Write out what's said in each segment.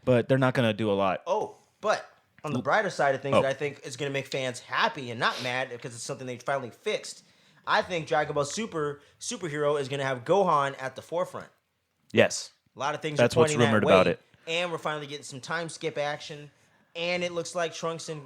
but they're not gonna do a lot. Oh, but on the brighter side of things, that I think is going to make fans happy and not mad because it's something they finally fixed. I think Dragon Ball Superhero is going to have Gohan at the forefront. Yes, A lot of things that's are pointing what's rumored that way, about it. and we're finally getting some time skip action. And it looks like Trunks and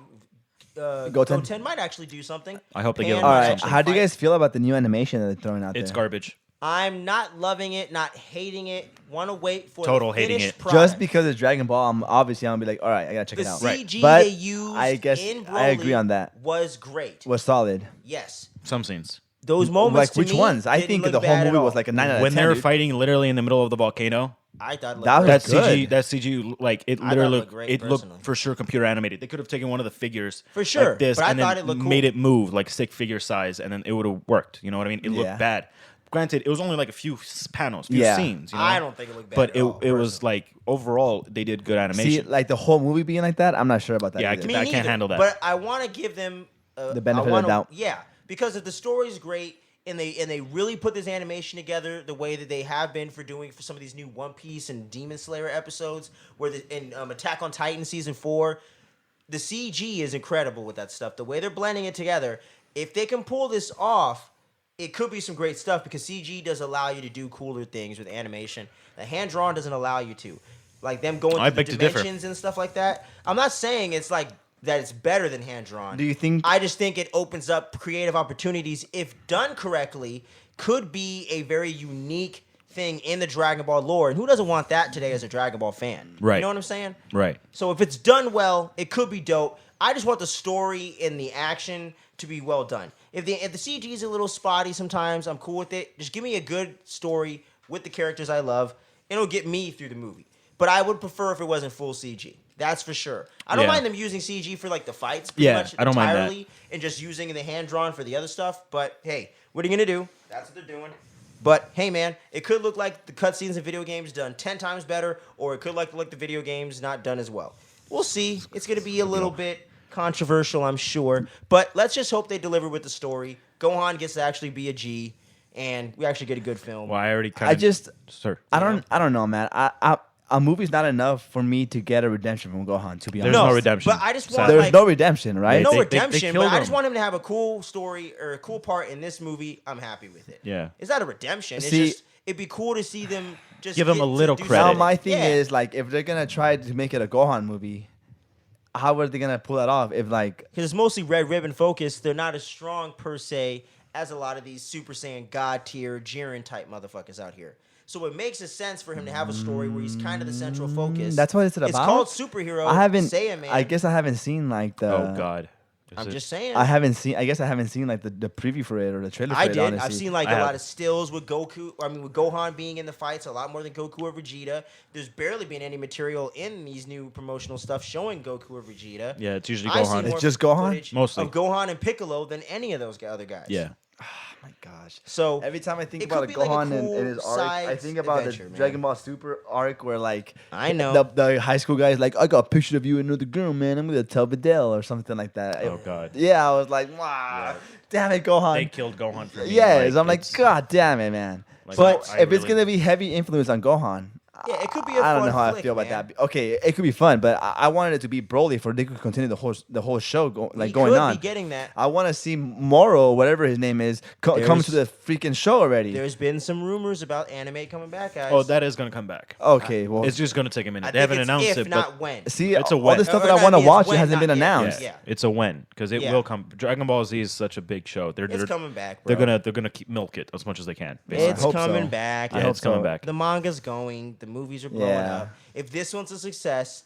Goten. Goten might actually do something. I hope they Pan give them All might right, actually how do you fight. guys feel about the new animation that they're throwing out It's there? garbage. I'm not loving it, not hating it. Want to wait for Total the hating finished it. product. Just because it's Dragon Ball, I'm gonna be like, all right, I gotta check the it out. CG But they used I guess in Broly I agree on that. was great. Was solid. Yes. Some scenes Those moments Like to which me ones? I didn't think look the whole bad at movie all. was like a 9 out of when 10. they were dude. fighting literally in the middle of the volcano. I thought it That looked was great. good. That CG, like it I thought it literally looked great, it looked personally. for sure computer animated. They could have taken one of the figures For sure, like this but I and thought then it looked made cool. it move like stick figure size, and then it would have worked. You know what I mean? It Yeah. looked bad. Granted, it was only like a few panels, few Yeah. scenes. You know? I don't think it looked bad but at all, it was like overall they did good animation. See, like the whole movie being like that, I'm not sure about that. Yeah, either. Me I can't neither, handle that. But I want to give them The benefit I wanna- of the doubt. Yeah, because if the story's great and they really put this animation together the way that they have been for some of these new One Piece and Demon Slayer episodes, where in Attack on Titan season 4, the CG is incredible with that stuff. The way they're blending it together, if they can pull this off, it could be some great stuff because CG does allow you to do cooler things with animation. The hand drawn doesn't allow you to, like them going I through beg the to differ. dimensions and stuff like that. I'm not saying it's like that it's better than hand drawn. Do you think- I just think it opens up creative opportunities if done correctly. Could be a very unique thing in the Dragon Ball lore, and who doesn't want that today as a Dragon Ball fan? Right. You know what I'm saying? Right. So if it's done well, it could be dope. I just want the story and the action to be well done. If the CG is a little spotty sometimes, I'm cool with it. Just give me a good story with the characters I love, and it'll get me through the movie. But I would prefer if it wasn't full CG. That's for sure. I don't Yeah. mind them using CG for like the fights pretty Yeah, much I don't mind that. entirely and just using the hand drawn for the other stuff. But hey, what are you gonna do? That's what they're doing. But hey, man, it could look like the cutscenes in video games done 10 times better, or it could look like the video games not done as well. We'll see. It's gonna be a little bit controversial, I'm sure. But let's just hope they deliver with the story. Gohan gets to actually be a G, and we actually get a good film. Well, I already kind of. Sir. I don't know, man. A movie's not enough for me to get a redemption from Gohan. To be There's honest, no redemption. But I just want there's like, no redemption, right? no They redemption, but killed I just him. want him to have a cool story or a cool part in this movie. I'm happy with it. Yeah. It's not a redemption. It's See- just it'd be cool to see them just Give him get a to little do credit. Now something. my thing Yeah. is like, if they're gonna try to make it a Gohan movie, how are they gonna pull that off? If like, because it's mostly Red Ribbon focused. They're not as strong per se as a lot of these Super Saiyan God tier Jiren type motherfuckers out here. So it makes a sense for him to have a story where he's kind of the central focus. that's what it's about. It's called superhero. I haven't. Saiyan Man. I guess I haven't seen like the. Oh God. Is I'm it- just saying. I haven't seen. I guess I haven't seen like the preview for it or the trailer for I it. did. Honestly. I've seen like I a have. lot of stills with Goku. I mean, with Gohan being in the fights a lot more than Goku or Vegeta. There's barely been any material in these new promotional stuff showing Goku or Vegeta. Yeah, it's usually I see Gohan. It's more just Gohan? footage Mostly. of Gohan and Piccolo than any of those other guys. Yeah. Oh my gosh. So Every time I think it about could a be like a Gohan cool and his arc, I side think about adventure, the man. Dragon Ball Super arc where like I know. the high school guy's like, I got a picture of you and another girl, man. I'm gonna tell Videl or something like that. Oh God. Yeah, I was like, wow, damn it, Gohan. They killed Gohan for me. Yes, I'm like, it's- God damn it, man. Like, But I if it's really- gonna be heavy influence on Gohan, Yeah, it could be a I don't fun know how I flick, feel about man. that. Okay, it could be fun, but I wanted it to be Broly for they could continue the whole show We going could on. be getting that. I want to see Moro, whatever his name is, come to the freaking show already. There's been some rumors about anime coming back, guys. Oh, that is gonna come back. Okay, well, It's just gonna take a minute. I They think haven't it's announced if, it, not but when. see, it's a all when. the stuff Or that I no, want to it's watch when, hasn't not been yet. announced. Yeah. it's a when because it Yeah. will come. Dragon Ball Z is such a big show. It's coming back, bro. They're gonna keep milk it as much as they can. basically. It's hope coming so. back. Yeah, it's coming back. The manga's going. The movies are blowing Yeah. up. If this one's a success,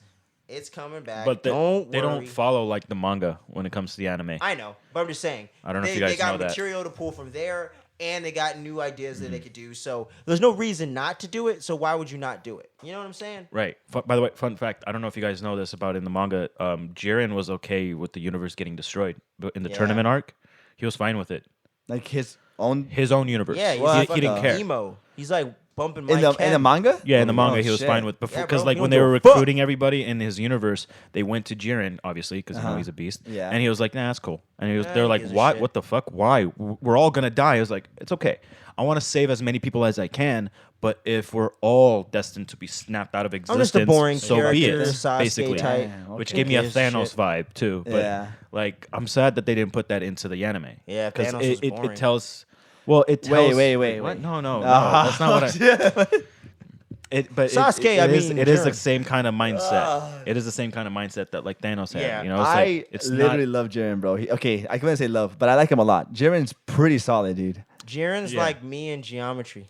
it's coming back. But they don't don't worry. follow like the manga when it comes to the anime. I know, but I'm just saying. I don't know if they, you guys they got know that. material to pull from there, and they got new ideas that they could do. So there's no reason not to do it. So why would you not do it? You know what I'm saying? Right. By the way, fun fact: I don't know if you guys know this about in the manga. Jiren was okay with the universe getting destroyed, but in the Yeah. tournament arc, he was fine with it. Like his own. His own universe. Yeah, he's Well, he, like he didn't fucking care. emo. He's like bumping In Mike the manga? Yeah, in the manga, Oh, he was shit. fine with before Yeah, because bro, like he when don't they were give a fuck. recruiting everybody in his universe, they went to Jiren obviously because you know he's a beast. Yeah. and he was like, "Nah, that's cool." And Yeah, they're he like, gives a "What? shit. What the fuck? Why? We're all gonna die." I was like, "It's okay. I want to save as many people as I can, but if we're all destined to be snapped out of I'm existence, just a boring so be character, it." Sasuke Basically, type. Damn, which okay. gave me a Who gives a Thanos shit? vibe too. But Yeah. like, I'm sad that they didn't put that into the anime. Yeah, because Thanos was it boring. tells. Well, it tells. Wait. What? No, no, no. Ah, That's not what I. shit. But Sasuke, it is I it is the mean, same kind of mindset. Ugh. It is the same kind of mindset that like Thanos had. Yeah, You know, it's I like it's literally not. love Jiren, bro. Okay, I couldn't say love, but I like him a lot. Jiren's pretty solid, dude. Jiren's Yeah. like me in geometry.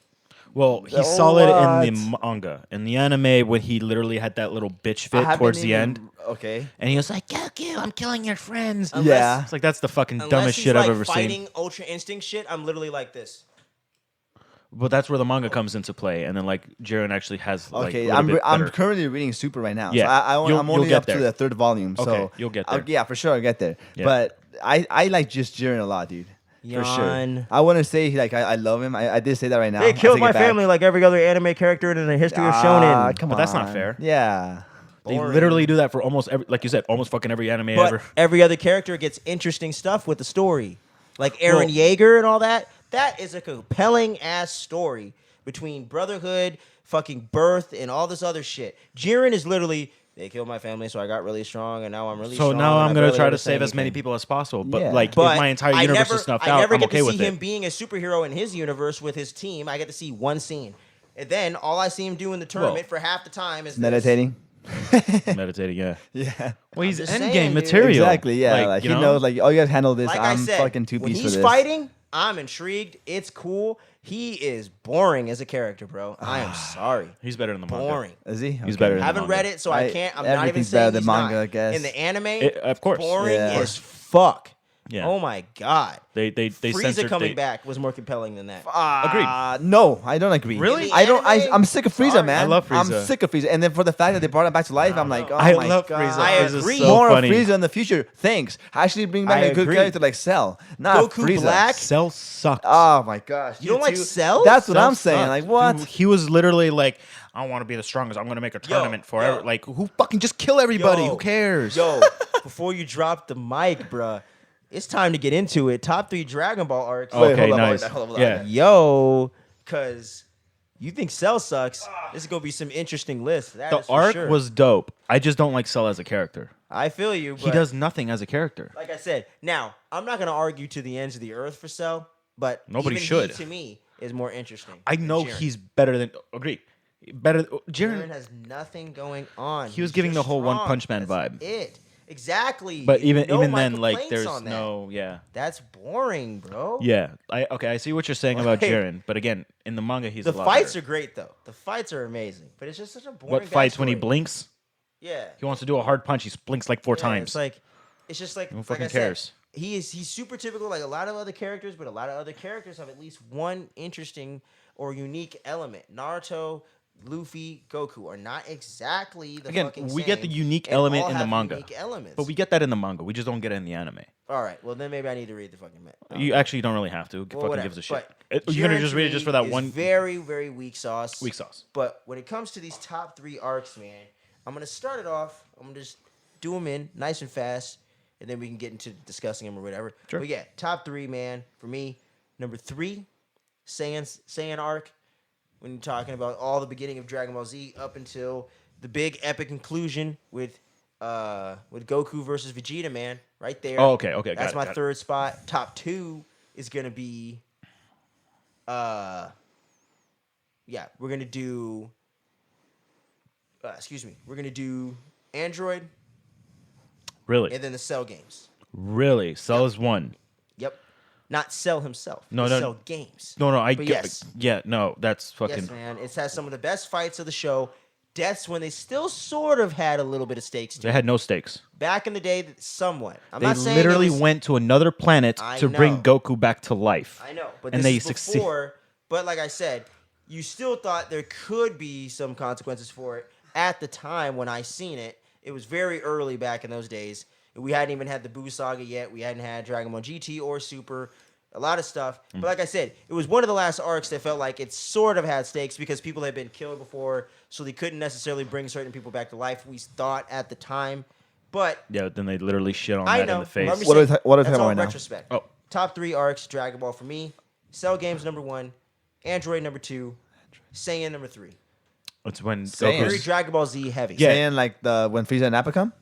Well, he's Oh, solid in the what? manga. In the anime, when he literally had that little bitch I fit haven't towards the even- end, Okay. and he was like, "Goku, I'm killing your friends." Yeah. It's like that's the fucking Unless dumbest he's shit like I've ever fighting seen. Ultra Instinct shit, I'm literally like this. But that's where the manga comes into play, and then like Jiren actually has like Okay, a little bit I'm better. currently reading Super right now. Yeah, so I'm you'll only get up to there. the third volume. So Okay, you'll get there. Yeah, for sure, I'll get there. Yeah. But I like just Jiren a lot, dude. For sure. Yawn. I wouldn't say like I love him. I did say that right now. They I killed take my it back. family like every other anime character in the history of Ah, Shonen. come But that's not on. fair. Yeah. They Boring. literally do that for almost every, like you said, almost fucking every anime But ever. every other character gets interesting stuff with the story. Like Eren Well- Yeager and all that. That is a compelling ass story between brotherhood, fucking birth, and all this other shit. Jiren is literally, they killed my family, so I got really strong, and now I'm really So strong. now and I'm I gonna barely try ever to say save as many anything. people as possible. But Yeah. like, But if my entire I universe never, is snuffed I out, never I'm get okay to with see him it. being a superhero in his universe with his team. I get to see one scene. And then all I see him do in the tournament for half the time is this. Meditating. Meditating, yeah. Yeah. Well, he's just endgame saying, dude. material. Exactly. Yeah. Like, you he know? knows. Like, oh, you guys handle this. Like I'm I said, fucking two when piece for he's this. fighting, I'm intrigued. It's cool. He is boring as a character, bro. I am sorry. He's better in the manga. Boring. Is he? He's Okay. better in the Haven't manga. read it, so I I- can't. I'm not even everything's saying better than he's manga, not. I guess. In the anime, Of course. boring Yeah. as fuck. Yeah. Oh my god. They Frieza censored coming they- back was more compelling than that. No, I don't agree. Really? In the I don't. anime? I'm sick of Frieza, Sorry. man. I love I'm Frieza. sick of Frieza, and then for the fact that they brought him back to life, I'm like, oh I my love god. Frieza. I Frieza's agree. so More funny. of Frieza in the future. Thanks. Actually, bring back I a good agree. character like Cell. Not Goku Frieza. Black? Cell sucked. Oh my gosh. You don't like too? Cell? That's what Cell I'm saying. sucked. Like what? Dude, he was literally like, I want to be the strongest. I'm gonna make a tournament forever. yo. Like, who fucking just kill everybody? Yo, Who cares? Yo, before you drop the mic, bruh, it's time to get into it. Top 3 Dragon Ball arcs. Wait, Okay, hold on, nice. hold on. Yeah. Yo, cause you think Cell sucks. This is gonna be some interesting list. That The is for arc sure. was dope. I just don't like Cell as a character. I feel you. But He does nothing as a character. Like I said, now I'm not gonna argue to the ends of the earth for Cell, but Nobody even should. He, to me, is more interesting. I than know Jiren. he's better than. Agree. Better. Jiren Jiren. has nothing going on. He was He's giving just the whole One strong. Punch Man That's vibe. It exactly. But You even know my then, like, complaints there's on that. no. Yeah. That's boring, bro. Yeah. I see what you're saying about Like- Jiren, but again, in the manga, he's The a lot fights better. are great though. The fights are amazing, but it's just such a boring. What fights when he backstory. blinks? Yeah. He wants to do a hard punch. He blinks like 4 Yeah, times. It's like, it's just like, Who like fucking I said, cares? he's super typical like a lot of other characters, but a lot of other characters have at least one interesting or unique element. Naruto, Luffy, Goku are not exactly the Again, fucking we get the same, unique and element all in the have manga. Unique elements. But we get that in the manga. We just don't get it in the anime. All right, well then maybe I need to read the fucking manga. You actually don't really have to. Who Well, fucking whatever. gives a shit? But You're gonna Jiren just to read it me just for that is one very, very weak sauce. weak sauce. But when it comes to these top 3 arcs, man, I'm gonna start it off. I'm gonna just do them in nice and fast, and then we can get into discussing them or whatever. Sure. But yeah, top 3, man. For me, number 3, Saiyan arc. When you're talking about all the beginning of Dragon Ball Z up until the big epic conclusion with Goku versus Vegeta, man, right there. Oh, okay, okay, got That's it, my got it. third spot. Top 2 is gonna be, yeah, we're gonna do. We're gonna do Android Really? and then the Cell games. Really? Cell is 1. Yep, not Cell himself. No, the no. Cell games. No, I But get. yes. Yeah, no, that's fucking. Yes, man. It has some of the best fights of the show. Deaths when they still sort of had a little bit of stakes to They it. had no stakes. Back in the day, somewhat. I'm They not saying literally it was, went to another planet I to bring know. Goku back to life. I know, but and this they is succeed- before. But like I said, you still thought there could be some consequences for it at the time when I seen it. It was very early back in those days. We hadn't even had the Buu saga yet. We hadn't had Dragon Ball GT or Super. a lot of stuff. But like I said, it was one of the last arcs that felt like it sort of had stakes because people had been killed before, so they couldn't necessarily bring certain people back to life. We thought at the time, but Yeah, then they literally shit on I that know. in the face. Let me What say, are we what are we that's talking all about now? retrospect. Oh. Top 3 arcs: Dragon Ball for me, Cell Games number 1, Android number 2, Saiyan number 3. It's when Saiyan. Very Goku's... Dragon Ball Z heavy. Yeah. Saying like when Frieza and Nappa come?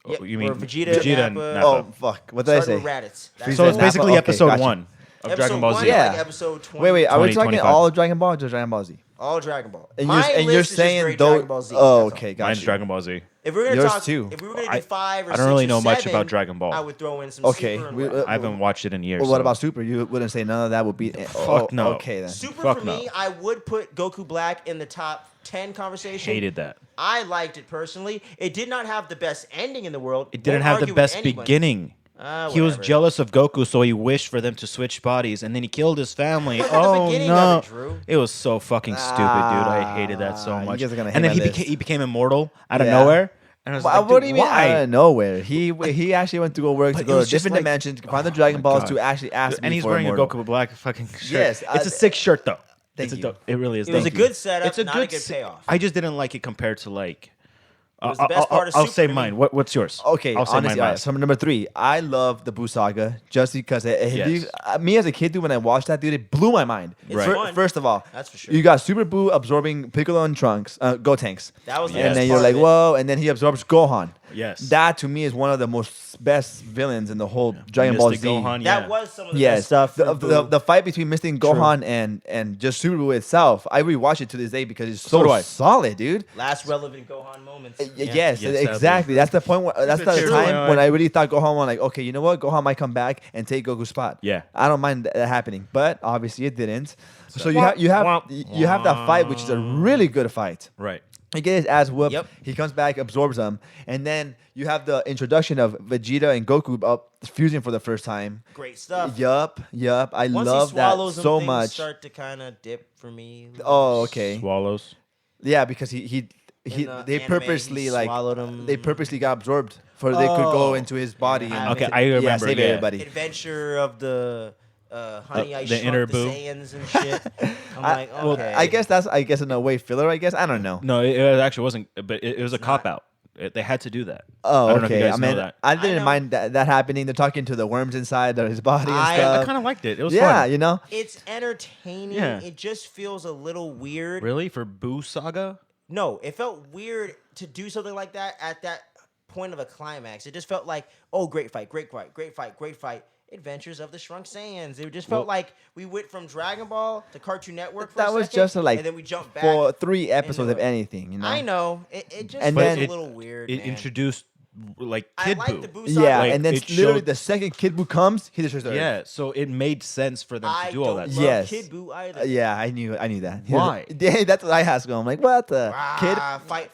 Yep, you mean or Vegeta, and Nappa. Nappa. Oh fuck! What did I Starting say? with Raditz. That's Frieza So it's Nappa, basically okay, episode gotcha. 1 of episode Dragon Ball 1, Z. Yeah. like episode 20. Wait, are we 20, talking 25. all of Dragon Ball or just Dragon Ball Z? All Dragon Ball. And My you're list is just saying very those? Dragon Ball Z. Oh, that's all. okay, got Mine's you. Dragon Ball Z. If we're gonna Yours talk, too. if we were gonna I- do 5 or I 6 don't really or know much 7, about Dragon Ball. I would throw in some Okay, Super and we- Red. I haven't watched it in years. Well, what so- about Super? You wouldn't say none of that would be. Fuck no. Okay then. Super Fuck for no. me, I would put Goku Black in the top 10 conversation. Hated that. I liked it personally. It did not have the best ending in the world. It didn't Won't have the argue with best anybody. beginning. He was Whatever. jealous of Goku, so he wished for them to switch bodies, and then he killed his family. Look at the Oh beginning no! of it, Drew. It was so fucking stupid, dude. I hated that so You much. guys are gonna hate And then my he, list. he became immortal out of Yeah. nowhere. And I was Well, like, what dude, do you mean why? out of nowhere? He actually went to go work But to it go to was just different like- dimensions, to find the Oh Dragon my Balls God. to actually ask me And he's for wearing immortal. a Goku Black fucking shirt. Yes, It's a sick shirt though. Thank It's a you. dope- It really is. It was a Thank you. good setup, It's a not good a good se- payoff. I just didn't like it compared to like. It was the best part of I'll Super say to me. mine. What's yours? Okay, I'll say honestly, mine all right, last. so number 3, I love the Buu saga just because Yes. me as a kid, dude, when I watched that, dude, it blew my mind. It's Right. fun. First of all, That's for sure. You got Super Buu absorbing Piccolo and Trunks, Gotenks. That was the Yes. And best then you're part like, of it. whoa, and then he absorbs Gohan. Yes. That to me is one of the most best villains in the whole Dragon Ball Mystic Z. Gohan, That yeah. was some of the best Yes, stuff. the, for the, Buu. the fight between Mystic and Gohan and just Super Buu itself, I rewatch it to this day because it's So so do I. solid, dude. Last relevant Gohan moments. Yes, Yes, that'd exactly. That's the point. That's the True. time when I really thought Gohan was like, okay, you know what? Gohan might come back and take Goku's spot. Yeah. I don't mind that happening, but obviously it didn't. So you Womp, have you have womp. you have that fight, which is a really good fight. Right. He gets his ass whooped. Yep. He comes back, absorbs them, and then you have the introduction of Vegeta and Goku up fusing for the first time. Great stuff. Yup. I Once love he that swallows them, so things much. start to kind of dip for me. Oh, okay. Swallows. Yeah, because he In the they anime, purposely he like swallowed 'em. they purposely got absorbed for they could go Oh. into his body and Okay, I remember. save yeah. everybody. Adventure of the Honey I the Shrunk inner the Boo. Saiyans and shit. I'm I, like, well, okay. I guess in a way filler. I guess I don't know. No, it actually wasn't. But it was a cop out. They had to do that. Oh, I don't know okay. if you guys I mean, know that. I didn't know. mind that happening. They're talking to the worms inside of his body and I stuff. I kind of liked it. It was yeah, fun. you know. It's entertaining. Yeah. It just feels a little weird. Really, for Boo Saga? No, it felt weird to do something like that at that point of a climax. It just felt like, oh, great fight, great fight, great fight, great fight. Adventures of the Shrunk Saiyans. It just felt Well- like we went from Dragon Ball to Cartoon Network for That a was second, just like and then we jumped back. for 3 episodes into of it. anything. You know. I know. It just And feels then a it- little weird, It man. introduced like I Kid like Boo. the Boo saga. Yeah, Like, and then it literally showed- the second Kid Buu comes, he destroys the Earth. Yeah, so it made sense for them I to do all that. don't stuff. love Yes. Kid Buu either. Yeah, I knew that. Why? Yeah, that's what I asked him. I'm like, what the kid? Fight.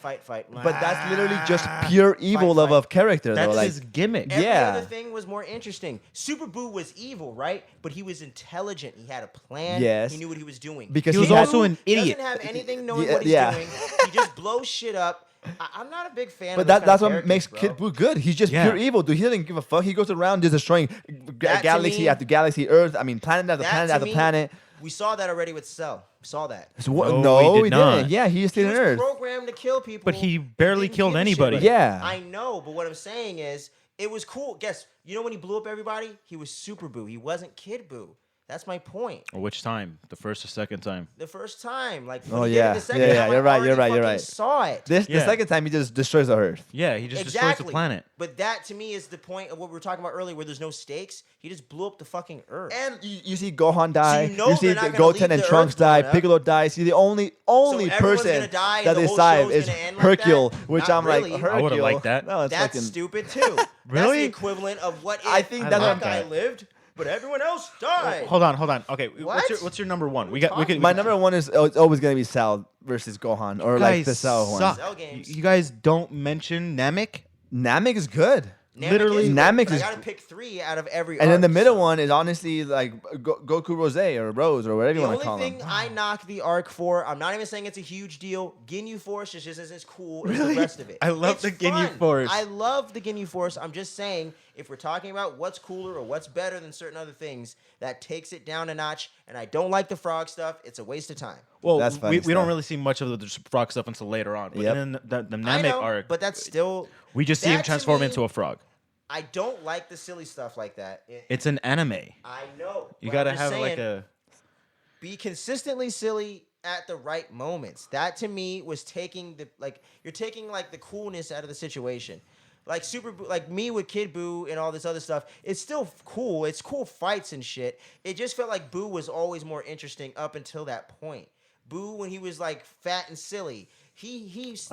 But that's literally just pure evil Fight. of character, That's though. Like, his gimmick. Every Yeah. other thing was more interesting. Super Boo was evil, right? But he was intelligent. He had a plan. Yes. He knew what he was doing. Because He was he had- also an idiot. Doesn't have anything knowing Yeah, what he's yeah. doing. He just blows shit up. I'm not a big fan but of those that's kind what of makes characters, Kid bro. Buu good. He's just Yeah. pure evil, dude. He doesn't give a fuck. He goes around just destroying That to galaxy me- after galaxy, Earth. I mean, planet after That planet to after me, planet. We saw that already with Cell. We saw that. So what? No, No, he he did not. didn't. Yeah, he He stayed on was Earth. programmed to kill people. But he barely didn't killed give a shit anybody. about it. Yeah. I know, but what I'm saying is, it was cool. Guess, you know when he blew up everybody? He was Super Boo. He wasn't Kid Boo. That's my point. Which time? The first or second time? The first time, like, Oh, when he yeah. did it the second Yeah, time, you're I right, already you're fucking right. Saw it. The Yeah. second time, he just destroys the Earth. Yeah, he just Exactly. destroys the planet. But that to me is the point of what we were talking about earlier, where there's no stakes. He just blew up the fucking Earth. And you see Gohan die. you know see they're not gonna Goten leave and the Trunks Earth die. blown up. Piccolo dies. See, the only everyone's person gonna die and that the they whole save show's is gonna end like that? Hercule, which Not I'm really. like, I Hercule. would've liked that. No, it's That's fucking, stupid too. That's Really? the equivalent of what if I think I that's like that guy that. lived, but everyone else died. Hold on. Okay, What? what's your number one? We What are got. we We could. My number one is it's always gonna be Cell versus Gohan, or like the Cell one. suck. Cell games. You guys don't mention Namek. Namek is good. Literally, Namek but is- I gotta pick 3 out of every. And then the arc, middle so. one is honestly like Goku Rose or Rose or whatever The you want only to call thing him. I knock the arc for, I'm not even saying it's a huge deal. Ginyu Force is just as cool as the rest of it. I love It's the Ginyu fun. Force. I love the Ginyu Force. I'm just saying if we're talking about what's cooler or what's better than certain other things, that takes it down a notch. And I don't like the frog stuff. It's a waste of time. Well, That's funny we don't stuff. really see much of the frog stuff until later on. But Yep. in the I Namek know, arc, but that's still. we just see him that to transform me, into a frog. I don't like the silly stuff like that. It's an anime. I know. You but gotta I'm just have like saying, a. be consistently silly at the right moments. That to me was taking you're taking like the coolness out of the situation. Like like me with Kid Buu and all this other stuff, it's still cool. It's cool fights and shit. It just felt like Buu was always more interesting up until that point. Buu, when he was like fat and silly, he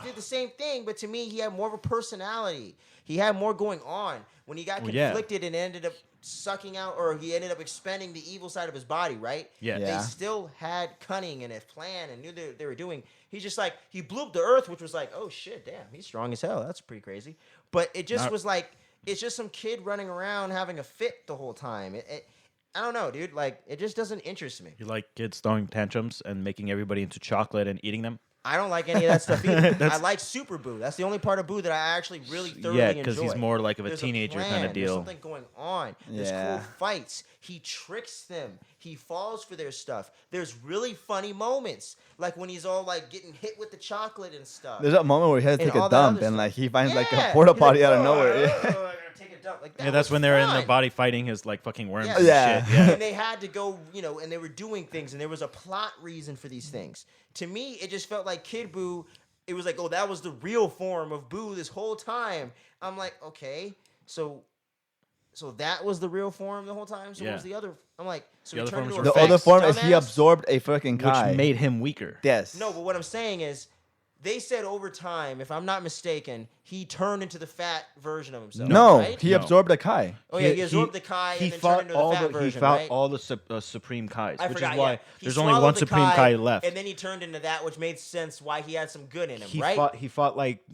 did the same thing, but to me he had more of a personality. He had more going on. When he got conflicted and ended up sucking out, or he ended up expending the evil side of his body, right? Yeah. They still had cunning and a plan and knew they were doing. He's just like, he blew up the earth, which was like, oh shit, damn, he's strong as hell. That's pretty crazy. But it just was like, it's just some kid running around having a fit the whole time. I don't know, dude. Like, it just doesn't interest me. You like kids throwing tantrums and making everybody into chocolate and eating them? I don't like any of that stuff either. I like Super Boo. That's the only part of Boo that I actually really thoroughly enjoy. Yeah, because he's more like of a There's teenager plan. kind of There's deal. something going on. There's Yeah. cool fights. He tricks them. He falls for their stuff. There's really funny moments, like when he's all like getting hit with the chocolate and stuff. There's a moment where he has to And take all a that dump other and stuff. like he finds like a Yeah. porta He's potty like, out of "Oh, nowhere. I gotta take a dump." Like, that Yeah, that's was when they're in the fun. body fighting his like fucking worms. Yeah. And Yeah. shit. Yeah. And they had to go, and they were doing things, and there was a plot reason for these things. To me, it just felt like Kid Buu. It was like, oh, that was the real form of Boo this whole time. I'm like, okay, so that was the real form the whole time. So what was Yeah. the other? I'm like, so The he other turned forms into were a The other fake form is he dumbass? absorbed a fucking Kai. Which made him weaker. Yes. No, but what I'm saying is, they said over time, if I'm not mistaken, he turned into the fat version of himself. No, right? he No. absorbed a Kai. Oh yeah, he absorbed the Kai He and then fought turned into the all fat the version, he fought right? all the Supreme Kais, I which forgot, is why yeah. He there's only one swallowed the Supreme Kai left. and then he turned into that, which made sense why he had some good in him, he right? fought like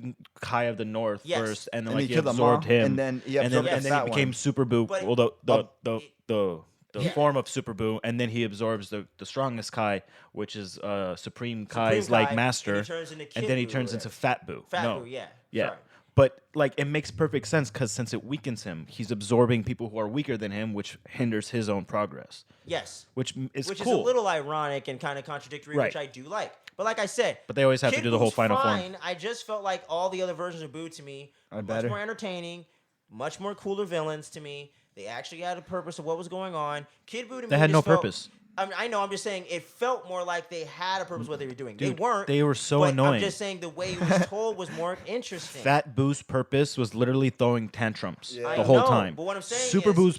Kai of the North Yes. first, and then And like he he killed them absorbed all, him, and then he and absorbed then that he became one. Super Boo. But Well, the Yeah. form of Super Boo, and then he absorbs the strongest Kai, which is Supreme Kai's Kai, like and master, he turns into and Kid then he Buu or turns into whatever. Fat Boo. Fat no. Boo, yeah. Yeah. Sorry. But like it makes perfect sense because since it weakens him, he's absorbing people who are weaker than him, which hinders his own progress. Yes. Which is Which cool. is a little ironic and kind of contradictory, which Right. I do like. But like I said, But they always have to Kid do the whole Boo's final form. fine. I just felt like all the other versions of Boo to me Are much better. more entertaining, much more cooler villains to me. They actually had a purpose of what was going on. Kid Boo to me They had just no felt- purpose. I know. I'm just saying it felt more like they had a purpose what they were doing. Dude, they weren't. they were so but annoying. I'm just saying the way it was told was more interesting. Fat Boo's purpose was literally throwing tantrums Yeah. the I whole know, time. but what I'm saying Super is- Boo's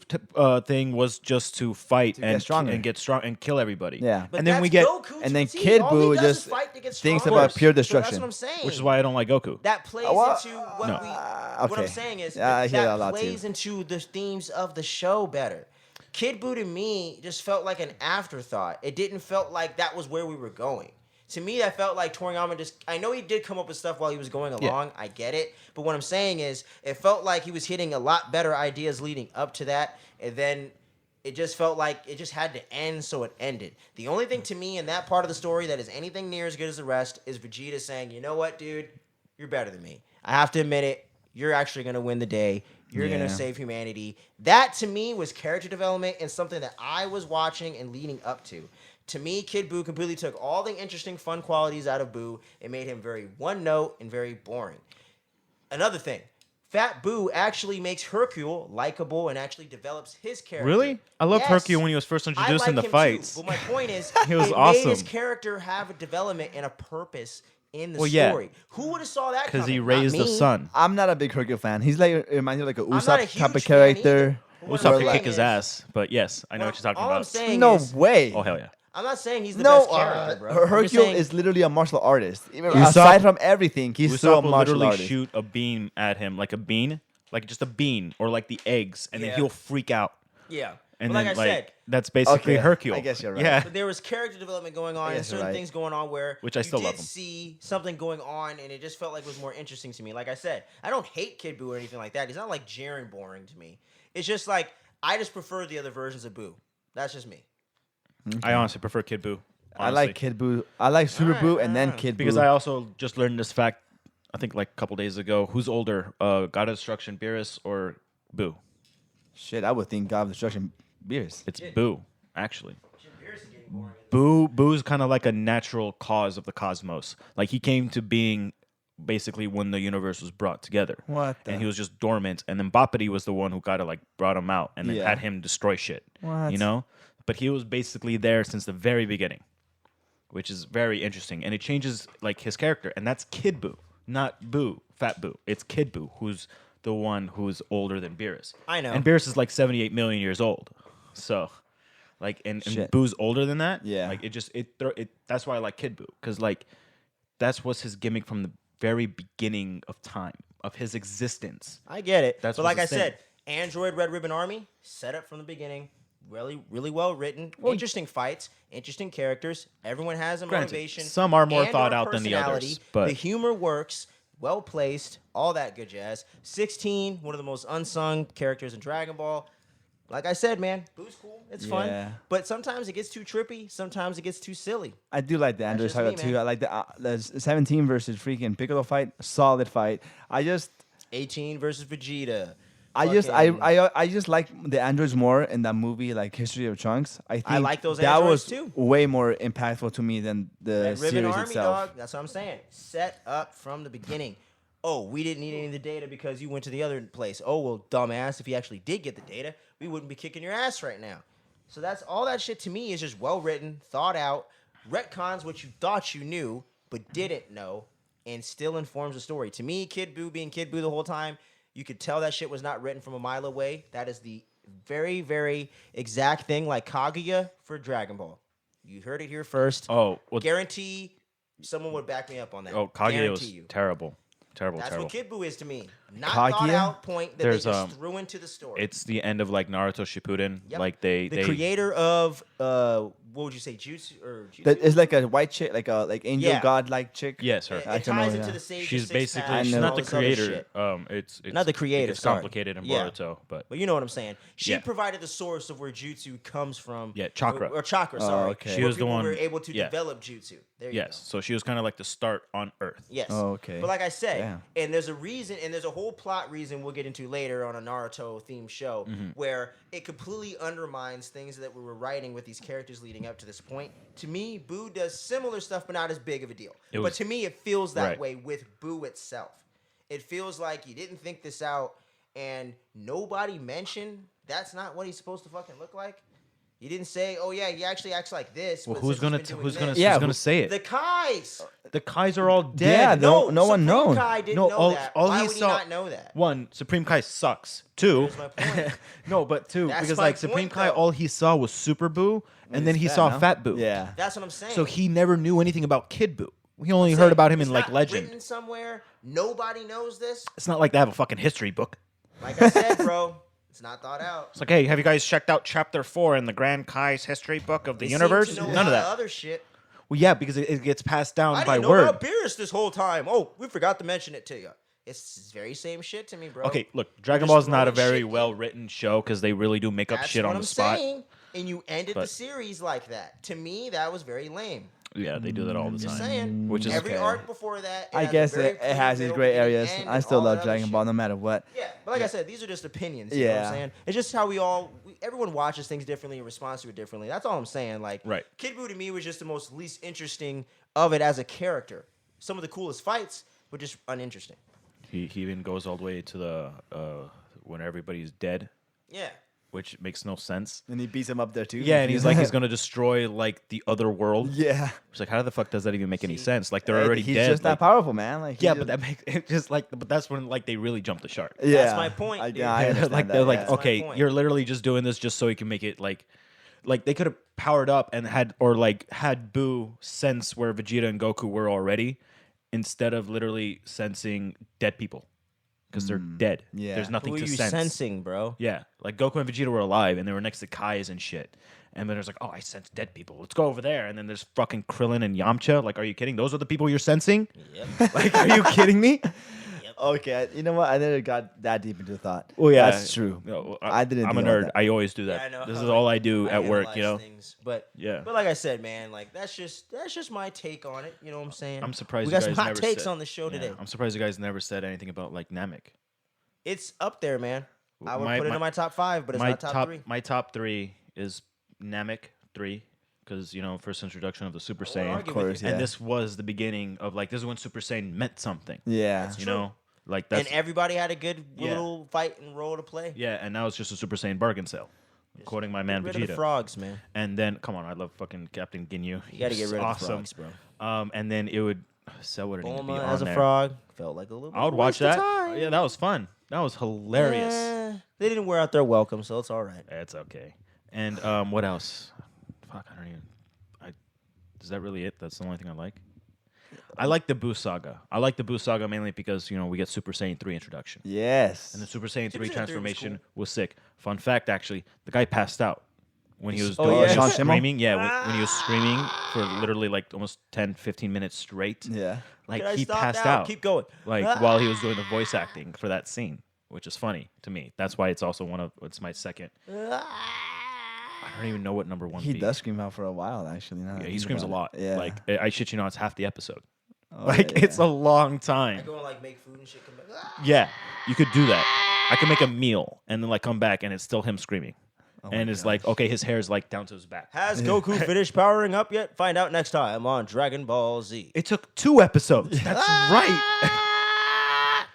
thing was just to fight get and stronger. and get strong and kill everybody. Yeah. But and then we that's get, Goku and to then a T. Kid All he Boo does is just fight to get thinks stronger. about pure So that's destruction. what I'm saying. which is why I don't like Goku. That plays Well, into what No. what I'm okay. saying is Yeah, I hear that a that lot, plays too. into the themes of the show better. Kid Buu to me just felt like an afterthought. It didn't felt like that was where we were going. To me, that felt like Toriyama just. I know he did come up with stuff while he was going along. I get it, but what I'm saying is, it felt like he was hitting a lot better ideas leading up to that, and then it just felt like it just had to end, so it ended. The only thing to me in that part of the story that is anything near as good as the rest is Vegeta saying, "You know what, dude, you're better than me. I have to admit it. You're actually gonna win the day. You're Yeah. gonna save humanity." That to me was character development and something that I was watching and leading up to. To me, Kid Buu completely took all the interesting, fun qualities out of Buu and made him very one note and very boring. Another thing, Fat Buu actually makes Hercule likable and actually develops his character. Really? I loved Yes. Hercule when he was first introduced in the him too, fights. but my point is, He was it made his awesome. character have a development and a purpose in the Well, yeah. story. Who would have saw that? Because he coming? raised Not the me. sun. I'm not a big Hercule fan. He's like reminds me of like a not a Usopp huge type of fan either. character. But what Usopp I'm could saying kick his is- ass, but yes, I know what you're talking all about. I'm saying No is, way. Oh hell yeah! I'm not saying he's the No, best character, bro. I'm just Hercule saying- is literally a martial artist. Even Yeah. aside Usopp- from everything, he's still a Usopp will martial literally artist. shoot a beam at him, like a bean, like just a bean, or like the eggs, and Yeah. then he'll freak out. Yeah. And But then like I said, that's basically Okay, Hercule. I guess you're right. Yeah. but there was character development going on and guess you're certain right. things going on where Which I you still did love 'em. see something going on and it just felt like it was more interesting to me. Like I said, I don't hate Kid Buu or anything like that. He's not like Jiren boring to me. It's just like I just prefer the other versions of Buu. That's just me. I honestly prefer Kid Buu. I like honestly. Kid Buu. I like Super Alright, Buu and then alright. Kid Because Buu. I also just learned this fact, I think like a couple days ago. Who's older, God of Destruction, Beerus or Buu? Shit, I would think God of Destruction Beerus. It's Boo, actually. Jim Pierce is getting boring. Boo's kind of like a natural cause of the cosmos. Like he came to being basically when the universe was brought together. What the- And he was just dormant. And then Boppity was the one who kind of like brought him out and then Yeah. had him destroy shit. What? You know? But he was basically there since the very beginning, which is very interesting. And it changes like his character. And that's Kid Boo, not Boo, Fat Boo. It's Kid Boo, who's the one who's older than Beerus. I know. And Beerus is like 78 million years old. So like and Shit. Boo's older than that. Yeah. Like it that's why I like Kid Boo. Because like that's what's his gimmick from the very beginning of time, of his existence. I get it. That's but what's like I his thing. said, Android Red Ribbon Army set up from the beginning. Really well written. Interesting fights, interesting characters. Everyone has a Granted, motivation. some are more and thought or out than the others, personality. but- The humor works, well placed, all that good jazz. 16, one of the most unsung characters in Dragon Ball. Like I said, man, Boo's cool. It's Yeah. fun. But sometimes it gets too trippy. Sometimes it gets too silly. I do like the Android just Saga me, too. man. I like the 17 versus freaking Piccolo fight. Solid fight. 18 versus Vegeta. I just Fucking- I just like the androids more in that movie, like History of Trunks. I think like those that androids, was too. way more impactful to me than the Red Ribbon series Army, itself. dog. That's what I'm saying. Set up from the beginning. Oh, we didn't need any of the data because you went to the other place. Oh, well, dumbass. If you actually did get the data, we wouldn't be kicking your ass right now. So that's all that shit to me is just well written, thought out, retcons what you thought you knew but didn't know, and still informs the story. To me, Kid Buu being Kid Buu the whole time, you could tell that shit was not written from a mile away. That is the very, very exact thing like Kaguya for Dragon Ball. You heard it here first. Oh, well, Guarantee someone would back me up on that. oh, Kaguya Guarantee was you. terrible. Terrible, That's terrible. what Kid Buu is to me. Not Kaguya? thought out point that There's, they just threw into the story. It's the end of like Naruto Shippuden. Yep. Like they creator of what would you say, Jutsu or Jutsu? That is like a white chick, like angel Yeah. god-like chick. Yes, her. It, I it can ties remember into that. the sage. She's basically I she's know. not the creator. It's Not the creator, It's sorry. complicated in Yeah. Boruto, but But you know what I'm saying. She Yeah. provided the source of where Jutsu comes from. Yeah, chakra. Or chakra, sorry. okay. Where She was the people one- were able to yeah. develop Jutsu. There you yes. go. So she was kind of like the start on Earth. Yes. Oh, okay. But like I said, Damn. and there's a reason, and there's a whole plot reason we'll get into later on a Naruto themed show Mm-hmm. where it completely undermines things that we were writing with these characters leading up to this point. To me, Boo does similar stuff, but not as big of a deal. It But was- to me, it feels that right. way with Boo itself. It feels like you didn't think this out, and nobody mentioned that's not what he's supposed to fucking look like. You didn't say, "Oh yeah, he actually acts like this." Well, but who's since gonna he's been who's doing gonna this- Yeah, who's gonna who- say it? the Kais? The Kais are all Yeah, dead. no one Supreme knows. Kai didn't No, know all- that. all Why he would saw- he not know that? One, Supreme Kai sucks. Two, Here's my point. no, but two, That's because my like Supreme point, Kai, though. all he saw was Super Boo, and then He's he fat saw now. Fat Boo. Yeah. That's what I'm saying. So he never knew anything about Kid Boo. He only I'm heard saying, about him it's in like not legend. written somewhere. Nobody knows this. It's not like they have a fucking history book. Like I said, bro, it's not thought out. It's like, hey, have you guys checked out Chapter 4 in the Grand Kai's history book of the They universe? seem to know None a of lot that. Other shit. Well, yeah, because it gets passed down I by didn't know word. about Beerus this whole time. Oh, we forgot to mention it to you. It's the very same shit to me, bro. Okay, look, Dragon Just Ball is not a throwing very shit in. well written show because they really do make up That's shit what on I'm the spot. saying. And you ended the But- series like that. To me, that was very lame. Yeah, they do that all the Just time. saying. Which is every okay. arc before that. I has a guess very it clear has its middle, gray beginning, areas. end, I and still all that love other Dragon shit. Ball no matter what. Yeah, but like I said, these are just opinions. You know what Yeah. I'm saying? It's just how everyone watches things differently and responds to it differently. That's all I'm saying. Like, Right. Kid Buu to me was just the most least interesting of it as a character. Some of the coolest fights, but just uninteresting. He even goes all the way to the when everybody's dead, Yeah. which makes no sense. And he beats him up there too. Yeah, and he's like he's gonna destroy like the other world. Yeah. It's like, how the fuck does that even make any sense? Like they're already He's dead. just like- that powerful, man. Like he yeah, just- but that makes it just like. But that's when like they really jump the shark. yeah. That's my point, I, dude. yeah, I understand like that, they're like, yeah. my okay, point. you're literally just doing this just so he can make it like they could have powered up and had Boo sense where Vegeta and Goku were already, instead of literally sensing dead people because they're dead. yeah. There's nothing Who are to you sense. sensing, bro? Yeah, like Goku and Vegeta were alive and they were next to Kai's and shit. And then there's like, oh, I sense dead people. Let's go over there. And then there's fucking Krillin and Yamcha. Like, are you kidding? Those are the people you're sensing? Yep. Like, are you kidding me? Okay, you know what? I never got that deep into thought. Well, yeah, that's true. No, I didn't I'm a think about nerd. that. I always do that. Yeah, I know. This is all I do at work. You know. analyze things, but Yeah. But like I said, man, like that's just my take on it. You know what I'm saying? I'm surprised we you got some guys hot never takes said- on the show Yeah, today. I'm surprised you guys never said anything about like Namek. It's up there, man. I would put it in my top 5, but it's my not top 3. My top 3 is Namek 3 because first introduction of the Super Saiyan. argue with course, you. yeah. And this was the beginning of this is when Super Saiyan meant something. Yeah. You know, like that's And everybody had a good Yeah. little fight and role to play. yeah. And now it's just a Super Saiyan bargain sale, quoting my man Get rid of the Vegeta. frogs, man. And then come on, I love fucking Captain Ginyu. You got to get He's rid of the awesome. frogs, bro. And then it would Cell would need to be Bulma on as a there. frog felt like a little bit I would of a watch waste of that. time. Yeah, that was fun. That was hilarious. They didn't wear out their welcome, so it's all right. It's okay. And what else? Fuck, I don't even. Is that really it? That's the only thing I like. I like the Buu saga. I like the Buu saga mainly because we get Super Saiyan 3 introduction, Yes. and the Super Saiyan 3 Super Saiyan 3 was transformation cool. was sick. Fun fact, actually, the guy passed out when he was Oh, doing yeah? his Sean Schemmel? screaming. Yeah, when he was screaming for literally like almost 10, 15 minutes straight. Yeah. Like Can I he stop passed now? out. Keep going. Like while he was doing the voice acting for that scene, which is funny to me. That's why it's also it's my second. I don't even know what number 1 He be. does scream out for a while, actually. Now that Yeah, I he think screams a about lot. it. Yeah. Like I shit you not, it's half the episode. Oh, Like yeah. it's a long I time. go and like make food and shit. Come back. Yeah, you could do that. I could make a meal and then like come back and it's still him screaming, and it's like okay, his hair is like down to his back. Has Goku finished powering up yet? Find out next time on Dragon Ball Z. It took 2 episodes. That's right.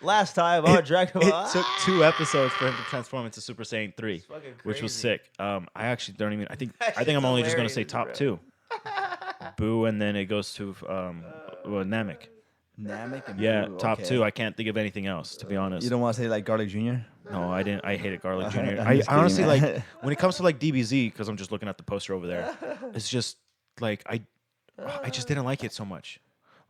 Last time on Dragon Ball. It took 2 episodes for him to transform into Super Saiyan 3, fucking which was crazy. sick. I actually don't even. I think That I'm only just gonna shit's say top hilarious, 2. Boo, and then it goes to Namek. Namek and Yeah, Buu, top okay. 2. I can't think of anything else, to be honest. You don't want to say like Garlic Jr.? No, I didn't. I hated Garlic Jr. I'm I just kidding, honestly man. like when it comes to like DBZ because I'm just looking at the poster over there. It's just like I just didn't like it so much.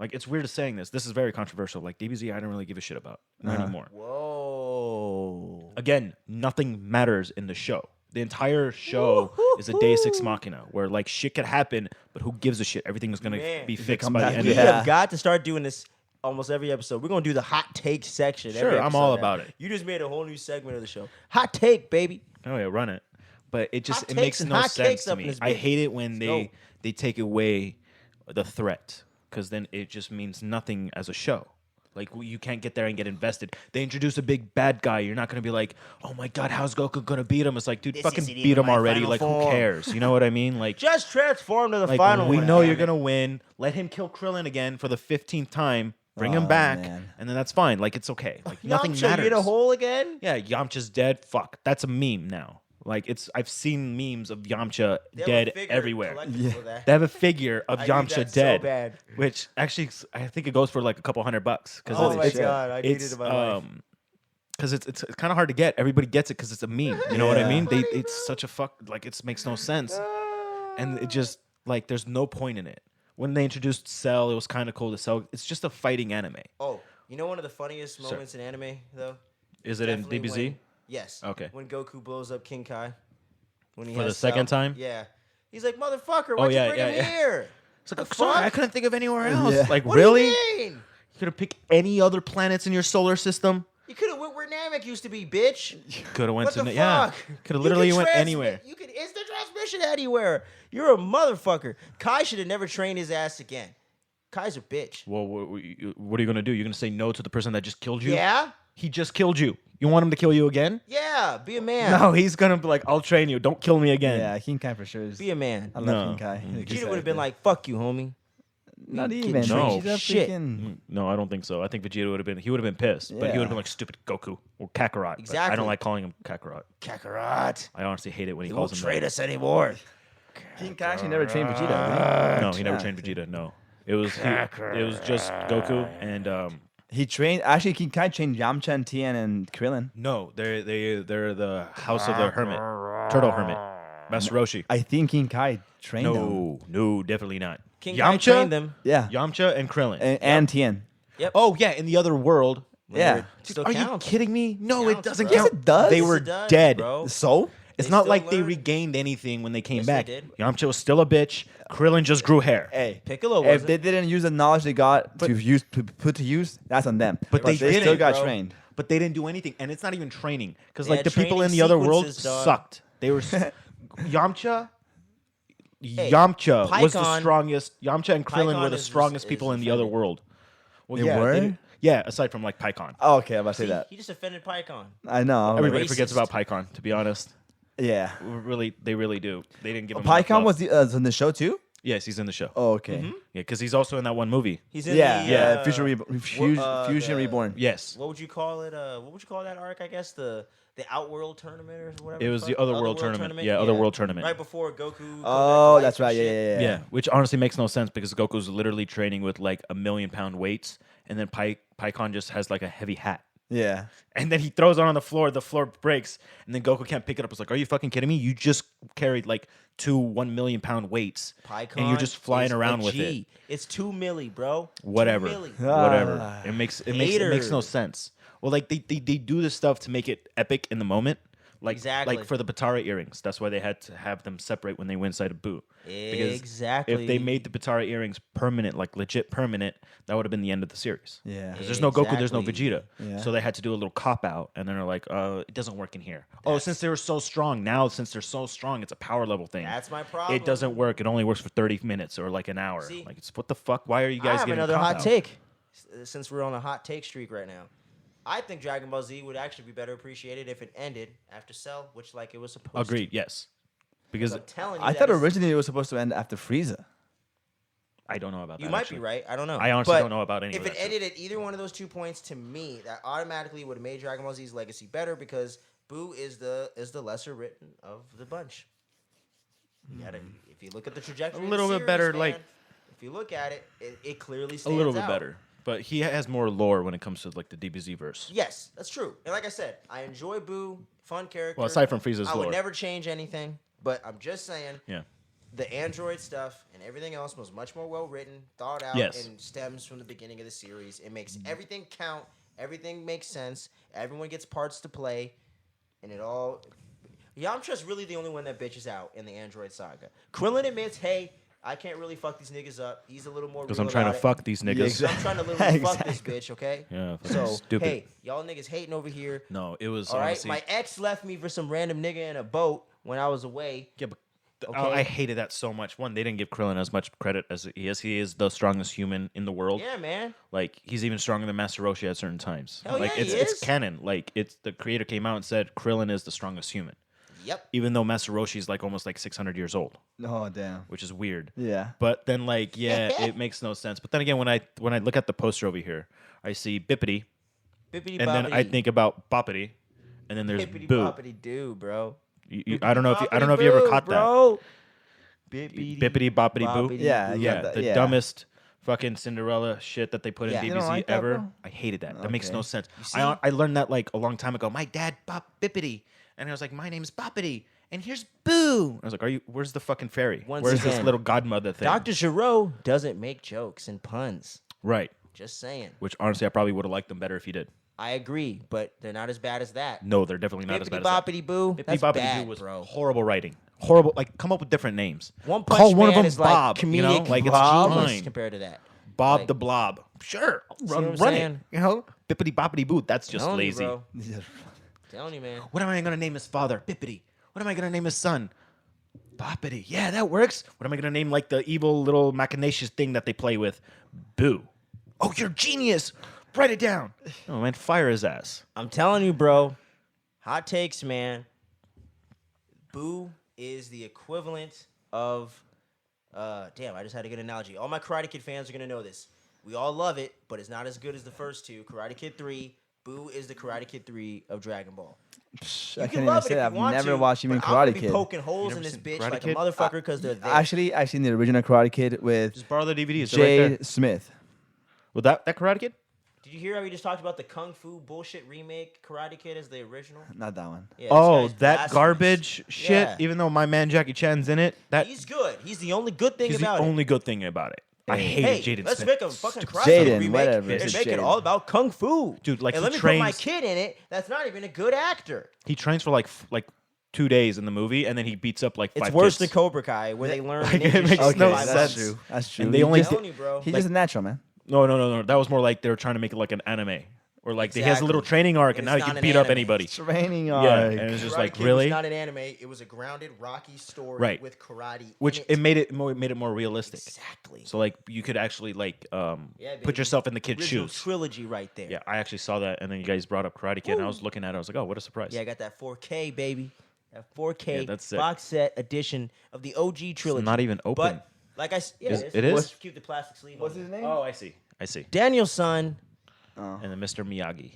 Like it's weird saying this. This is very controversial. Like DBZ, I don't really give a shit about not anymore. Whoa. Again, nothing matters in the show. The entire show is a Deus Ex Machina where like shit could happen, but who gives a shit? Everything is gonna Man. be fixed come by the back, end We of it. Yeah. have got to start doing this almost every episode. We're gonna do the hot take section. Sure, every I'm episode all now. about it. You just made a whole new segment of the show. Hot take, baby. Oh yeah, run it. But it just Hot it takes makes and no hot sense cakes to up in me. this I bitch. hate it when Let's go. they take away the threat because then it just means nothing as a show. Like you can't get there and get invested. They introduce a big bad guy. You're not gonna be like, oh my god, how's Goku gonna beat him? It's like, dude, This fucking isn't beat even him my already. final Like form. who cares? You know what I mean? Like Just transform to the like final we one. know damn you're it. gonna win. Let him kill Krillin again for the 15th time. Bring him Oh, back, man. and then that's fine. Like it's okay. Like nothing Yamcha, matters. You in a hole again? Yeah, Yamcha's dead. Fuck, that's a meme now. Like I've seen memes of Yamcha They have a dead figure everywhere. collectible of that. They have a figure of I need Yamcha that so dead, bad. which actually I think it goes for like a couple $100 because Oh my shit. god, I need it it's in my life. because it's kind of hard to get. Everybody gets it because it's a meme. You know what I Yeah. mean? It's such a fuck like it makes no sense, and it just like there's no point in it. When they introduced Cell, it was kind of cool to Cell. It's just a fighting anime. Oh, you know one of the funniest moments in anime though? Is it in Definitely DBZ? when- yes. Okay. When Goku blows up King Kai. When he For has the second Cell. time? Yeah. He's like, motherfucker, why'd yeah, you bring yeah, him yeah. here? It's like, The I'm sorry, fuck? I couldn't think of anywhere else. Yeah. Like, What really? do you mean? You could have picked any other planets in your solar system. You could have went where Namek used to be, bitch. Could have went What to the yeah. fuck? Could have You literally can went transmit- anywhere. You can instant transmission anywhere. You're a motherfucker. Kai should have never trained his ass again. Kai's a bitch. Well, what are you gonna do? You're gonna say no to the person that just killed you? Yeah? He just killed you. You want him to kill you again? Yeah, be a man. No, he's gonna be like, I'll train you. Don't kill me again. Yeah, King Kai for sure. Is, Be a man. I love No. King Kai. Vegeta would have been like, fuck you, homie. not you even. getting No. He's a shit. freaking- No, I don't think so. I think Vegeta would have been. He would have been pissed, but he Yeah. would have been like stupid Goku or Kakarot. But I Exactly. don't like calling him Kakarot. Kakarot. I honestly hate it when he He calls won't him trade that. us anymore. King Kai actually never trained Vegeta. did No, he never trained Vegeta. No, it was just Goku and He trained. Actually, King Kai trained Yamcha and Tien and Krillin. no, they're the House of the Hermit, Turtle Hermit, Master Roshi. I think King Kai trained them. No, definitely not. King Kai Yamcha, trained them. Yeah, Yamcha and Krillin. and Tien. Oh yeah, in the other world. Yeah. Still Are counts. you kidding me? No, it Counts, doesn't bro. Yes, count. it does. They Yes, were it does, dead. bro. So It's They not still like they learn. regained anything when they came Yes, they back. did. Yamcha was still a bitch. Krillin just grew hair. hey, Piccolo if wasn't. they didn't use the knowledge they got to put to use, that's on them. But they still didn't, got bro. trained. But they didn't do anything, and it's not even training because They like had the people in training the other world sequences, dog. sucked. They were Yamcha. Yamcha was the Pycon- strongest. Yamcha and Krillin Pycon were the is- strongest is people in the other offended. world. Well, They were? didn't- Yeah, aside from like PyCon. Oh, okay, I'm about to say See, that. he just offended PyCon. I know. Everybody Racist. forgets about PyCon, to be honest. Yeah. They really do. They didn't give him enough PyCon love. was in the show too. Yes, he's in the show. Oh, okay. Mm-hmm. Yeah, because he's also in that one movie. He's in Yeah, the yeah. Fusion Reborn. Yes. What would you call it? What would you call that arc? I guess the Outworld tournament or whatever. It was fuck? the Otherworld tournament. Yeah, Otherworld tournament. Right before Goku. comes back Oh, to that's life right. and Yeah, shit. yeah, Yeah, which honestly makes no sense because Goku's literally training with like 1,000,000-pound weights, and then PyCon just has like a heavy hat. Yeah. And then he throws it on the floor breaks, and then Goku can't pick it up. It's like, are you fucking kidding me? You just carried like 2 1,000,000-pound weights, PyCon and you're just flying is around a with G. it. It's 2 milli, bro. 2 Whatever, milli. whatever. It makes no Hater. sense. Well, like they do this stuff to make it epic in the moment. Like, Exactly. like for the Batara earrings. That's why they had to have them separate when they went inside of Boo. Because Exactly. if they made the Batara earrings permanent, like legit permanent, that would have been the end of the series. Yeah. Because there's no Goku, there's no Exactly. Vegeta. Yeah. So they had to do a little cop out, and then they're like, it doesn't work in here. Oh, since they were so strong, since they're so strong, it's a power level thing. That's my problem. It doesn't work. It only works for 30 minutes or like an hour. See? Like, it's what the fuck? Why are you I guys have getting another cop hot out? take. Since we're on a hot take streak right now, I think Dragon Ball Z would actually be better appreciated if it ended after Cell, which like it was supposed Agreed. Yes. to. Because I'm telling you, I that thought is- originally it was supposed to end after Frieza. I don't know about that. you might actually. be right. I don't know. I honestly But don't know about any If of it that shit. ended at either one of those 2 points, to me, that automatically would have made Dragon Ball Z's legacy better because Boo is the lesser written of the bunch. You gotta, if you look at the trajectory, A little of the bit better, series, like- man, if you look at it, it clearly A stands little bit out. better. But he has more lore when it comes to like the DBZ verse. Yes, that's true. And like I said, I enjoy Boo, fun character. Well, aside from Frieza's I would lore. never change anything, but I'm just saying Yeah. the android stuff and everything else was much more well written, thought out, Yes. and stems from the beginning of the series. It makes everything count. Everything makes sense. Everyone gets parts to play, and it all. Yamcha's really the only one that bitches out in the android saga. Krillin admits, "Hey, I can't really fuck these niggas up." He's a little more Because real I'm trying to about it. fuck these niggas. exactly. I'm trying to literally fuck this Exactly. bitch, okay? Yeah, fucking So stupid. hey, y'all niggas hating over here. No, it was All right, honestly. my ex left me for some random nigga in a boat when I was away. Yeah, but Okay. I hated that so much. One, they didn't give Krillin as much credit as he is. He is the strongest human in the world. Yeah, man. Like he's even stronger than Master Roshi at certain times. Hell like yeah, it's he it's is. canon. Like it's the creator came out and said Krillin is the strongest human. Yep. Even though Master Roshi is like almost like 600 years old, Oh damn. which is weird. Yeah. But then like yeah, it makes no sense. But then again, when I look at the poster over here, I see Bippity, Bippity and then I think about Boppity, and then there's Bippity Boo. boppity doo, bro. I don't know if you ever caught that. bro. Bippity boppity boo. Yeah, boo. yeah. The yeah. dumbest fucking Cinderella shit that they put Yeah. in You DBZ don't like that, ever. bro? I hated that. That makes Okay. no sense. see? I learned that like a long time ago. My dad bop Bippity, and I was like, my name's Boppity, and here's Boo. I was like, where's the fucking fairy? Once Where's this again, little godmother thing? Dr. Giro doesn't make jokes and puns. Right. Just saying. Which honestly, I probably would have liked them better if he did. I agree, but they're not as bad as that. No, they're definitely not as Bippity bad as that. boppity boo. Bippity That's Boppity bad, Boo was bro. horrible writing. Horrible. Like, come up with different names. One Punch Call one Man of them is Bob. like comedic You know, like it's Bob fine. compared to that. Bob Like- the Blob. Sure, what run I'm it. saying? You know, Bippity Boppity Boo. That's just Telling you, lazy. bro. Telling you, man. What am I gonna name his father? Bippity. What am I gonna name his son? Boppity. Yeah, that works. What am I gonna name like the evil little machinacious thing that they play with? Boo. Oh, you're genius. Write it down. Oh man, fire his ass. I'm telling you, bro. Hot takes, man. Boo is the equivalent of. Damn, I just had a good analogy. All my Karate Kid fans are gonna know this. We all love it, but it's not as good as the first two. Karate Kid 3. Boo is the Karate Kid 3 of Dragon Ball. I You can't can even love it say if that. you I've want never to, watched even but I'm gonna Karate be Kid. poking holes never in this seen bitch Karate like Kid? a motherfucker because they're there. Actually, I've seen the original Karate Kid with Just borrow the DVDs. They're right there. Jade Smith. Well, that Karate Kid? Did you hear how we just talked about the Kung Fu bullshit remake Karate Kid as the original? Not that one. Yeah, this Oh, guy's that blasphemous. garbage shit. Yeah. Even though my man Jackie Chan's in it, He's good. He's the only good thing he's the about it. only good thing about it. I hated Hey, Jaden let's Smith. make a fucking Karate Jaden, Kid remake whatever, and it's make it Jaden. all about Kung Fu. Dude, like, and he let me put my trains- kid in it that's not even a good actor. He trains for like 2 days in the movie, and then he beats up like It's 5 worse kids. than Cobra Kai, where they learn Like, ninja it makes shit Okay, no in 5 sense. months. that's true. That's true. And they only I'm telling you, bro. He's like- just a natural man. No. That was more like they were trying to make it like an anime, or like he has a little Exactly. training arc, And and now it's he not can an beat up anime. anybody. Training Yeah, arc. and it's just Karate like Kid really, was not an anime. It was a grounded, rocky story Right. with karate. which in it made it more realistic. exactly. So like you could actually like Yeah, put baby. yourself in the kid's Original shoes. trilogy right there. Yeah, I actually saw that, and then you guys brought up Karate Kid, and I was looking at it. I was like, oh, what a surprise! Yeah, I got that 4K baby, that 4K Yeah, that's sick. box set edition of the OG trilogy. not even open. But like yeah, It is? Let's keep the plastic sleeve. What's on his there. name? Oh, I see. Daniel's son. Oh. And then Mr. Miyagi.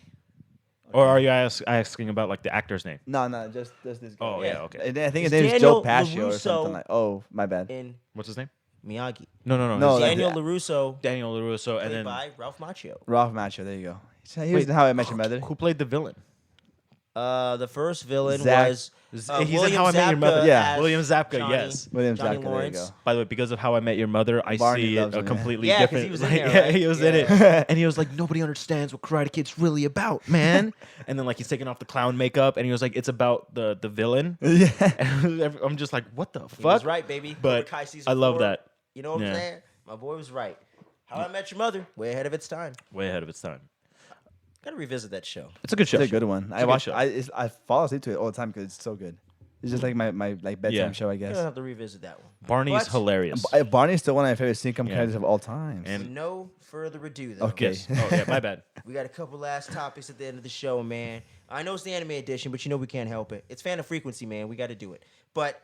Or are you asking about like the actor's name? No, just this guy. Oh yeah, okay. And then I think his It's name is Daniel Joe Pascio or LaRusso something like. Oh, my bad. In What's his name? Miyagi. No. No, his- like Daniel the- LaRusso, Daniel LaRusso, and played then by Ralph Macchio. Ralph Macchio. There you go. So here's Wait, How I Met Your Mother. who played the villain? The first villain Zach- was He's William in How I Met Your Zapka Mother. Yeah. as William Zapka, Johnny- yes. William Johnny Zapka, there you Lawrence. go. By the way, because of How I Met Your Mother, I Barney see it loves a him, man. completely Yeah, 'cause different. he was in like, there, right? he was in Yeah. it, and he was like, nobody understands what Karate Kid's really about, man. And then like he's taking off the clown makeup, and he was like, it's about the villain. Yeah. And I'm just like, what the He fuck? was right, baby. But Cobra Kai season I love 4, that. You know what Yeah. I'm saying? My boy was right. How I Met Your Mother, way ahead of its time. Way ahead of its time. Gotta revisit that show. It's a good show. It's a good one. I good watch. show. I fall asleep to it all the time because it's so good. It's just like my like bedtime Yeah. show, I I'm guess. gonna have to revisit that one. Barney's But hilarious. Barney's still one of my favorite sitcom Yeah. characters of all time. And- No further ado, though. Okay. Yes. Oh yeah, my bad. We got a couple last topics at the end of the show, man. I know it's the anime edition, but you know we can't help it. It's fan of frequency, man. We got to do it. But